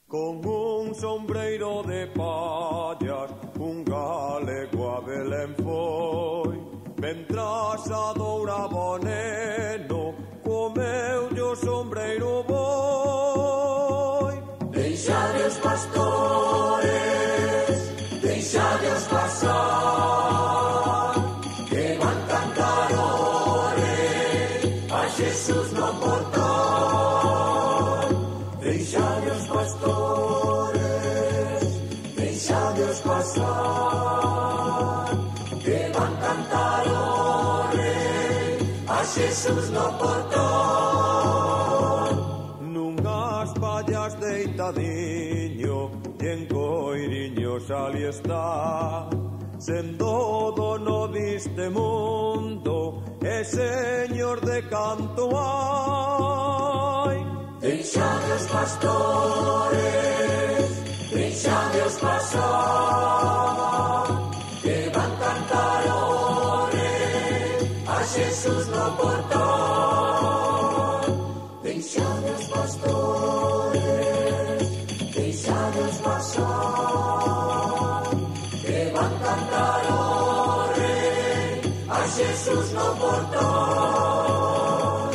Con un sombreiro de pallas, un galego a Belén foi. Mentras adouraba o neno, comeulle o sombreiro boi. Deixade os pastores, deixade os pasar, que van cantar ore a Jesús no portal. Deixade os pastores, deixade os pasar, que van cantar ore a Jesús no portal. Nunhas pallas deitadiño e en coiriños ali está, sendo dono diste mundo e señor de canto hai. Deixade os pastores, deixade os pasar, que van cantar ore a Jesús no portal. Deixade os pastores, deixade os pasar, que van cantar ore a Jesús no portal.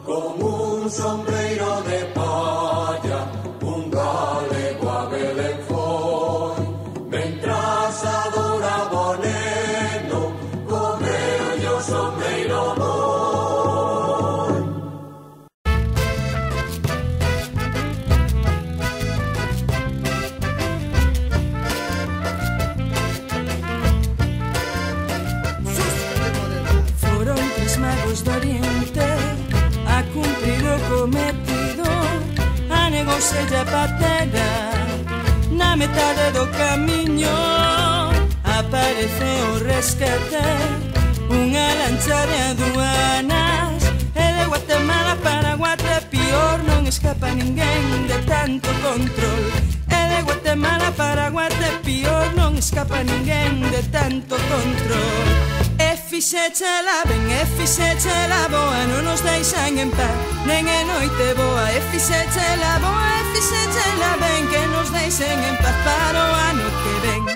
Como un sombreiro de palla, un galego a Belén foi. Mentras adoraba o neno, comeulle o sombreiro boi. Foron tres magos do Oriente a cumprir o cometido, anegouselle a patera na metade do camiño. Aparece o rescate, unha lancha de aduanas, e de Guatemala para Guatepeor non escapa ninguén de tanto control. E de Guatemala para Guatepeor non escapa ninguén de tanto control. E fixéchela ben, e fixéchela boa, non nos deixan en paz, nen en noite boa. E fixéchela boa, e fixéchela ben, que nos deixen en paz para o ano que ven.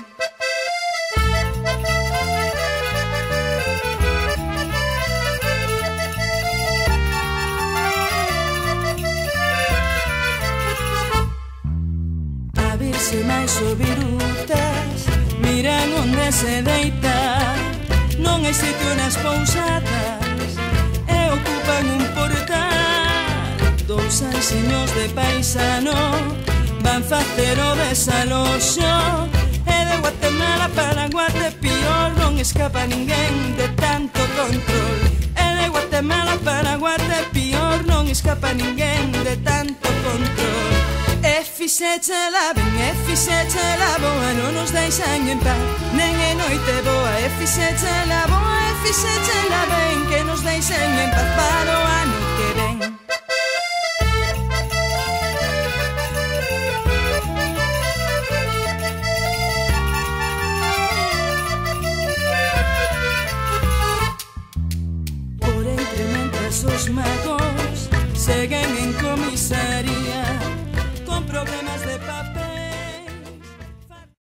A virse máis o virutas miran onde se deita, non hai sitio nas pousadas e ocupan un portal. Dous anxiños de paisano van facer o desaloxo, e de Guatemala para Guatepeor non escapa ninguén de tanto control. E de Guatemala para Guatepeor non escapa ninguén de tanto control. E fixéchela ben, e fixéchela boa, non nos deixan en paz, nen en noite boa. E fixéchela boa, e fixéchela ben, que nos deixen en paz para o ano que ven. Por entre mentras os magos seguen